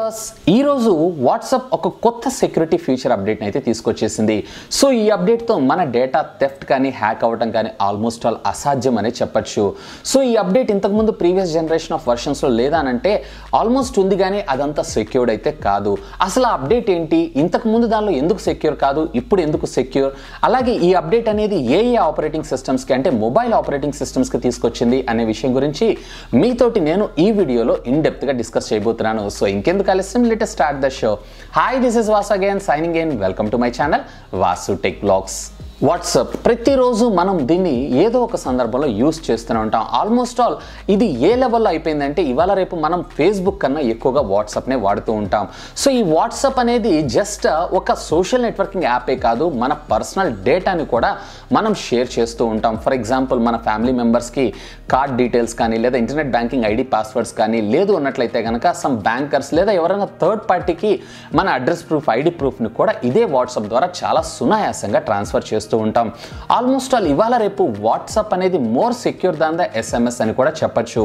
Viewers ఈ రోజు WhatsApp ఒక కొత్త సెక్యూరిటీ ఫీచర్ అప్డేట్ అయితే తీసుకొచ్చేసింది. సో ఈ అప్డేట్ తో మన డేటా థెఫ్ట్ కానీ హ్యాక్ అవ్వడం కానీ ఆల్మోస్ట్ ఆల్ అసాధ్యం అనే చెప్పొచ్చు. సో ఈ అప్డేట్ ఇంతకు ముందు ప్రీవియస్ జనరేషన్ ఆఫ్ వర్షన్స్ లో లేదా అంటే ఆల్మోస్ట్ ఉంది కానీ అదంతా సెక్యూర్డ్ అయితే కాదు. అసలు ఆ అప్డేట్ ఏంటి, ఇంతకు ముందు దానిలో ఎందుకు సెక్యూర్ కాదు, ఇప్పుడు ఎందుకు సెక్యూర్, అలాగే ఈ అప్డేట్ అనేది ఏ ఆపరేటింగ్ సిస్టమ్స్ కి అంటే మొబైల్ ఆపరేటింగ్ సిస్టమ్స్ కి తీసుకొచ్చింది అనే విషయం గురించి మీతోటి నేను ఈ వీడియోలో ఇన్ డెప్త్ గా డిస్కస్ చేయబోతున్నాను. సో ఇంకెందుకు ఆలస్యం, let us start the show. Hi, this is Vasu again signing in. Welcome to my channel Vasu Tech Vlogs. WhatsApp ప్రతిరోజు మనం దీన్ని ఏదో ఒక సందర్భంలో యూస్ చేస్తూనే ఉంటాం. ఆల్మోస్ట్ ఆల్ ఇది ఏ లెవెల్లో అయిపోయిందంటే ఇవాళ రేపు మనం ఫేస్బుక్ కన్నా ఎక్కువగా వాట్సాప్నే వాడుతూ ఉంటాం. సో ఈ వాట్సాప్ అనేది జస్ట్ ఒక సోషల్ నెట్వర్కింగ్ యాపే కాదు, మన పర్సనల్ డేటాని కూడా మనం షేర్ చేస్తూ ఉంటాం. ఫర్ ఎగ్జాంపుల్ మన ఫ్యామిలీ మెంబర్స్కి కార్డ్ డీటెయిల్స్ కానీ లేదా ఇంటర్నెట్ బ్యాంకింగ్ ఐడి పాస్వర్డ్స్ కానీ లేదు అన్నట్లయితే కనుక సమ్ బ్యాంకర్స్ లేదా ఎవరైనా థర్డ్ పార్టీకి మన అడ్రస్ ప్రూఫ్ ఐడి ప్రూఫ్ని కూడా ఇదే వాట్సాప్ ద్వారా చాలా సునాయాసంగా ట్రాన్స్ఫర్ చేస్తూ ఉంటాం. ఆల్మోస్ట్ ఆల్ ఇవాళ రేపు వాట్సాప్ అనేది more secure than the SMS అని కూడా చెప్పొచ్చు.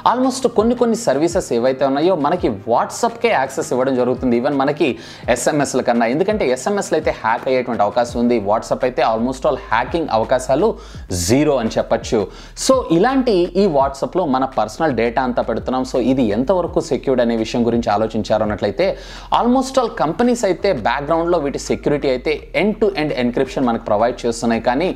ఆల్మోస్ట్ కొన్ని సర్వీసెస్ ఏవైతే ఉన్నాయో మనకి వాట్సాప్కే యాక్సెస్ ఇవ్వడం జరుగుతుంది, ఈవెన్ మనకి SMS ల కన్నా. ఎందుకంటే SMSలు అయితే హ్యాక్ అయ్యేటువంటి అవకాశం ఉంది, వాట్సాప్ అయితే ఆల్మోస్ట్ ఆల్ హ్యాకింగ్ అవకాశాలు జీరో అని చెప్పొచ్చు. సో ఇలాంటి ఈ వాట్సాప్లో మన పర్సనల్ డేటా అంతా పెడుతున్నాం. సో ఇది ఎంతవరకు సెక్యూర్డ్ అనే విషయం గురించి ఆలోచించారు అన్నట్లయితే ఆల్మోస్ట్ ఆల్ కంపెనీస్ అయితే బ్యాక్గ్రౌండ్లో వీటి సెక్యూరిటీ అయితే ఎండ్ టు ఎండ్ ఎన్క్రిప్షన్ మనకు ప్రొవైడ్ చేస్తున్నాయి. కానీ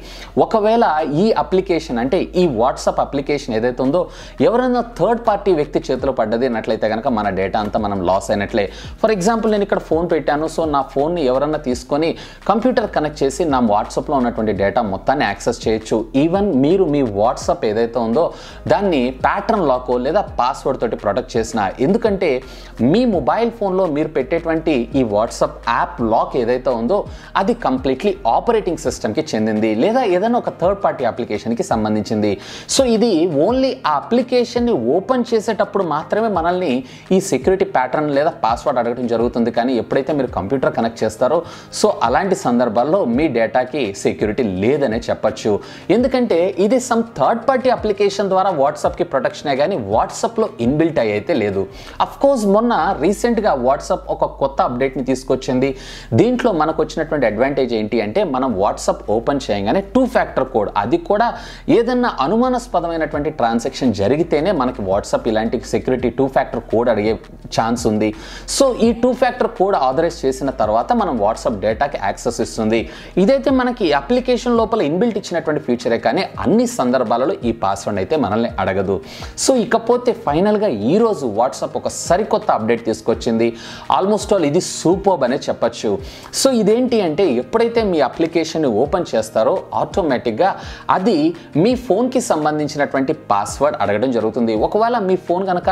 ఒకవేళ ఈ అప్లికేషన్ అంటే ఈ వాట్సాప్ అప్లికేషన్ ఏదైతే ఉందో ఎవరైనా థర్డ్ పార్టీ వ్యక్తి చేతిలో పడ్డది అన్నట్లయితే కనుక మన డేటా అంతా మనం లాస్ అయినట్లే. ఫర్ ఎగ్జాంపుల్ నేను ఇక్కడ ఫోన్ పెట్టాను, సో నా ఫోన్ని ఎవరన్నా తీసుకొని కంప్యూటర్ కనెక్ట్ చేసి నా వాట్సాప్లో ఉన్నటువంటి డేటా మొత్తాన్ని యాక్సెస్ చేయొచ్చు. ఈవెన్ మీరు మీ వాట్సాప్ ఏదైతే ఉందో దాన్ని ప్యాటర్న్ లాక్ లేదా పాస్వర్డ్ తోటి ప్రొటెక్ట్ చేసిన, ఎందుకంటే మీ మొబైల్ ఫోన్లో మీరు పెట్టేటువంటి ఈ వాట్సాప్ యాప్ లాక్ ఏదైతే ఉందో అది కంప్లీట్లీ ఆపరేటింగ్ సిస్టమ్కి చెందింది లేదా ఏదైనా ఒక థర్డ్ పార్టీ అప్లికేషన్కి సంబంధించింది. సో ఇది ఓన్లీ ఆ అప్లికేషన్ని ఓపెన్ చేసేటప్పుడు మాత్రమే మనల్ని ఈ సెక్యూరిటీ ప్యాటర్న్ లేదా పాస్వర్డ్ అడగడం జరుగుతుంది. కానీ ఎప్పుడైతే మీరు కంప్యూటర్ కనెక్ట్ చేస్తారో సో అలాంటి సందర్భాల్లో మీ డేటాకి సెక్యూరిటీ లేదనే చెప్పొచ్చు. ఎందుకంటే ఇది సమ్ థర్డ్ పార్టీ అప్లికేషన్ ద్వారా వాట్సాప్కి ప్రొటెక్షనే కానీ వాట్సాప్లో ఇన్బిల్ట్ అయితే లేదు. అఫ్ కోర్స్ మొన్న రీసెంట్గా వాట్సాప్ ఒక కొత్త అప్డేట్ని తీసుకొచ్చింది. దీంట్లో మనకు వచ్చినటువంటి అడ్వాంటేజ్ ఏంటి అంటే మనం వాట్సాప్ ఓపెన్ చేయగానే 2-factor కోడ్, అది కూడా ఏదన్నా అనుమానాస్పదమైనటువంటి ట్రాన్సాక్షన్ జరిగితేనే మనకి వాట్సాప్ ఇలాంటి సెక్యూరిటీ 2-factor కోడ్ అడిగే ఛాన్స్ ఉంది. సో ఈ 2-factor కోడ్ ఆథరైజ్ చేసిన తర్వాత మనం వాట్సాప్ డేటాకి యాక్సెస్ ఇస్తుంది. ఇదైతే మనకి అప్లికేషన్ లోపల ఇన్బిల్ట్ ఇచ్చినటువంటి ఫీచరే కానీ అన్ని సందర్భాలలో ఈ పాస్వర్డ్ అయితే మనల్ని అడగదు. సో ఇకపోతే ఫైనల్గా ఈరోజు వాట్సాప్ ఒక సరికొత్త అప్డేట్ తీసుకొచ్చింది. ఆల్మోస్ట్ ఆల్ ఇది సూపర్బ్ అనే చెప్పచ్చు. సో ఇదేంటి అంటే ఎప్పుడైతే మీ అప్లికేషన్ ఓపెన్ చేస్తారో ఆటోమేటిక్గా అది మీ ఫోన్కి సంబంధించినటువంటి పాస్వర్డ్ అడగడం జరుగుతుంది. ఒకవేళ మీ ఫోన్ కనుక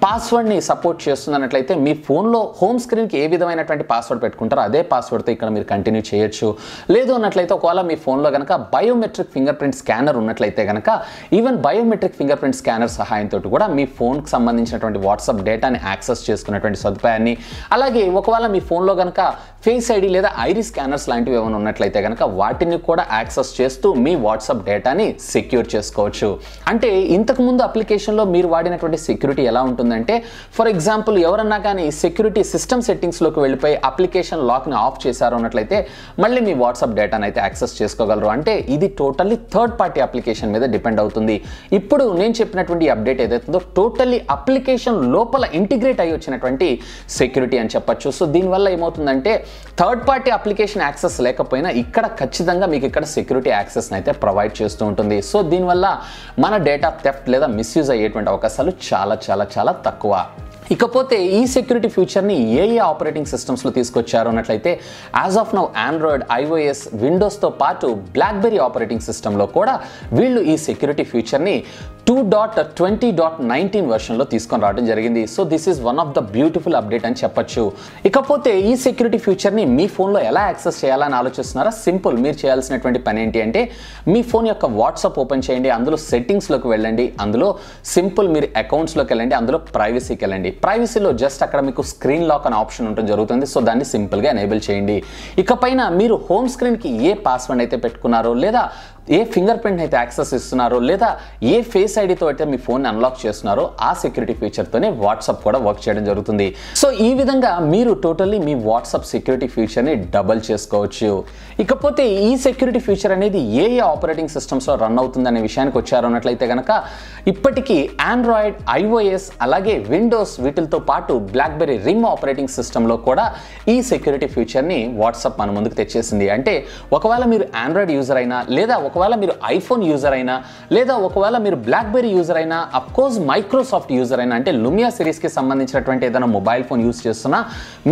పాస్వర్డ్ని సపోర్ట్ చేస్తున్నట్లయితే మీ ఫోన్లో హోమ్ స్క్రీన్కి ఏ విధమైనటువంటి పాస్వర్డ్ పెట్టుకుంటారో అదే పాస్వర్డ్తో ఇక్కడ మీరు కంటిన్యూ చేయొచ్చు. లేదు అన్నట్లయితే ఒకవేళ మీ ఫోన్లో కనుక బయోమెట్రిక్ ఫింగర్ ప్రింట్ స్కానర్ ఉన్నట్లయితే కనుక even biometric finger print scanner సహాయంతో కూడా మీ ఫోన్కి సంబంధించినటువంటి వాట్సాప్ డేటాని యాక్సెస్ చేసుకునేటువంటి సదుపాయాన్ని, అలాగే ఒకవేళ మీ ఫోన్లో కనుక ఫేస్ ఐడి లేదా ఐరి స్కానర్స్ లాంటివి ఏమైనా ఉన్నట్లయితే కనుక వాటిని కూడా యాక్సెస్ చేస్తూ మీ వాట్సాప్ డేటాని సెక్యూర్ చేసుకోవచ్చు. అంటే ఇంతకుముందు అప్లికేషన్లో మీరు వాడినటువంటి సెక్యూరిటీ ఎలా ఉంటుందంటే ఫర్ ఎగ్జాంపుల్ ఎవరన్నా కానీ సెక్యూరిటీ సిస్టమ్ సెట్టింగ్స్లోకి వెళ్ళిపోయి అప్లికేషన్ లాక్ని ఆఫ్ చేశారు అన్నట్లయితే మళ్ళీ మీ వాట్సాప్ డేటాని అయితే యాక్సెస్ చేసుకోగలరు. అంటే ఇది టోటల్లీ థర్డ్ పార్టీ అప్లికేషన్ మీద డిపెండ్ అవుతుంది. ఇప్పుడు నేను చెప్పినటువంటి అప్డేట్ ఏదైతుందో టోటల్లీ అప్లికేషన్ లోపల ఇంటిగ్రేట్ అయ్యి వచ్చినటువంటి సెక్యూరిటీ అని చెప్పొచ్చు. సో దీనివల్ల ఏమవుతుందంటే థర్డ్ పార్టీ అప్లికేషన్ యాక్సెస్ లేకపోయినా ఇక్కడ ఖచ్చితంగా మీకు ఇక్కడ సెక్యూరిటీ యాక్సెస్ అయితే ప్రొవైడ్ చేస్తూ ఉంటుంది. సో దీనివల్ల మన డేటా థెఫ్ట్ లేదా మిస్యూజ్ అయ్యేటువంటి అవకాశాలు చాలా తక్కువ. ఇకపోతే ఈ సెక్యూరిటీ ఫీచర్ని ఏ ఆపరేటింగ్ సిస్టమ్స్లో తీసుకొచ్చారు అన్నట్లయితే as of now Android, iOS, విండోస్తో పాటు బ్లాక్బెర్రీ ఆపరేటింగ్ సిస్టంలో కూడా వీళ్ళు ఈ సెక్యూరిటీ ఫీచర్ని 2.20.19 వెర్షన్లో తీసుకొని రావడం జరిగింది. So this is one of the beautiful update అని చెప్పొచ్చు. ఇకపోతే ఈ సెక్యూరిటీ ఫీచర్ని మీ ఫోన్లో ఎలా యాక్సెస్ చేయాలని ఆలోచిస్తున్నారా? సింపుల్, మీరు చేయాల్సినటువంటి పని ఏంటి అంటే మీ ఫోన్ యొక్క వాట్సాప్ ఓపెన్ చేయండి, అందులో సెట్టింగ్స్లోకి వెళ్ళండి, అందులో సింపుల్ మీరు అకౌంట్స్లోకి వెళ్ళండి, అందులో ప్రైవసీకి వెళ్ళండి. ప్రైవసీలో జస్ట్ అక్కడ మీకు స్క్రీన్ లాక్ అనే ఆప్షన్ ఉంటుంది జరుగుతుంది. సో దాన్ని సింపుల్గా ఎనేబుల్ చేయండి. ఇకపైన మీరు హోమ్ స్క్రీన్కి ఏ పాస్వర్డ్ అయితే పెట్టుకున్నారో లేదా ఏ ఫింగర్ ప్రింట్ అయితే యాక్సెస్ ఇస్తున్నారో లేదా ఏ ఫేస్ ఐడితో అయితే మీ ఫోన్ అన్లాక్ చేస్తున్నారో ఆ సెక్యూరిటీ ఫీచర్తోనే వాట్సాప్ కూడా వర్క్ చేయడం జరుగుతుంది. సో ఈ విధంగా మీరు టోటల్లీ మీ వాట్సాప్ సెక్యూరిటీ ఫీచర్ని డబల్ చేసుకోవచ్చు. ఇకపోతే ఈ సెక్యూరిటీ ఫీచర్ అనేది ఏ ఆపరేటింగ్ సిస్టమ్స్లో రన్ అవుతుంది అనే విషయానికి వచ్చారు అన్నట్లయితే కనుక ఇప్పటికీ ఆండ్రాయిడ్, ఐఓఎస్ అలాగే విండోస్ వీటితో పాటు బ్లాక్బెర్రీ రిమ్ ఆపరేటింగ్ సిస్టంలో కూడా ఈ సెక్యూరిటీ ఫీచర్ని వాట్సాప్ మన ముందుకు తెచ్చేసింది. అంటే ఒకవేళ మీరు ఆండ్రాయిడ్ యూజర్ అయినా లేదా ఒకవేళ మీరు ఐఫోన్ యూజర్ అయినా లేదా ఒకవేళ మీరు బ్లాక్బెర్రీ యూజర్ అయినా అఫ్కోర్స్ మైక్రోసాఫ్ట్ యూజర్ అయినా అంటే లుమియా సిరీస్కి సంబంధించినటువంటి ఏదైనా మొబైల్ ఫోన్ యూజ్ చేస్తున్నా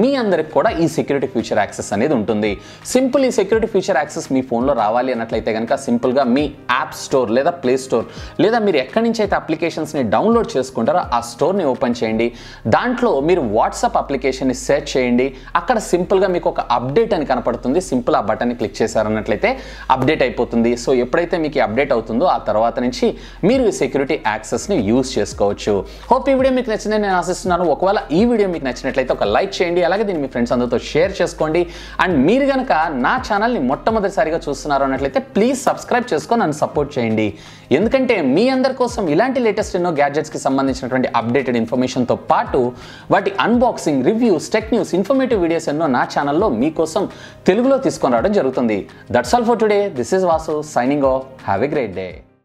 మీ అందరికి కూడా ఈ సెక్యూరిటీ ఫీచర్ యాక్సెస్ అనేది ఉంటుంది. సింపుల్ ఈ సెక్యూరిటీ ఫీచర్ యాక్సెస్ మీ ఫోన్లో రావాలి అన్నట్లయితే కనుక సింపుల్గా మీ యాప్ స్టోర్ లేదా ప్లే స్టోర్ లేదా మీరు ఎక్కడి నుంచి అయితే అప్లికేషన్స్ని డౌన్లోడ్ చేసుకుంటారో ఆ స్టోర్ని ఓపెన్ చేయండి. దాంట్లో మీరు వాట్సాప్ అప్లికేషన్ని సెర్చ్ చేయండి. అక్కడ సింపుల్గా మీకు ఒక అప్డేట్ అని కనపడుతుంది. సింపుల్ ఆ బటన్ని క్లిక్ చేశారన్నట్లయితే అప్డేట్ అయిపోతుంది. సో ఎప్పుడైతే మీకు అప్డేట్ అవుతుందో ఆ తర్వాత నుంచి మీరు ఈ సెక్యూరిటీ యాక్సెస్ని యూజ్ చేసుకోవచ్చు. హోప్ ఈ వీడియో మీకు నచ్చిందని నేను ఆశిస్తున్నాను. ఒకవేళ ఈ వీడియో మీకు నచ్చినట్లయితే ఒక లైక్ చేయండి, అలాగే దీన్ని మీ ఫ్రెండ్స్ అందరితో షేర్ చేసుకోండి. అండ్ మీరు కనుక నా ఛానల్ని మొట్టమొదటిసారిగా చూస్తున్నారు అన్నట్లయితే ప్లీజ్ సబ్స్క్రైబ్ చేసుకొని నన్ను సపోర్ట్ చేయండి. ఎందుకంటే మీ అందరి కోసం ఇలాంటి లేటెస్ట్ ఎన్నో గ్యాడ్జెట్స్కి సంబంధించినటువంటి అప్డేటెడ్ ఇన్ఫర్మేషన్తో పాటు వాటి unboxing, reviews, tech news, informative videos ఎన్నో నా ఛానల్లో మీకోసం తెలుగులో తీసుకొని రావడం జరుగుతుంది. That's all for today. This is Vasu signing off. Have a great day.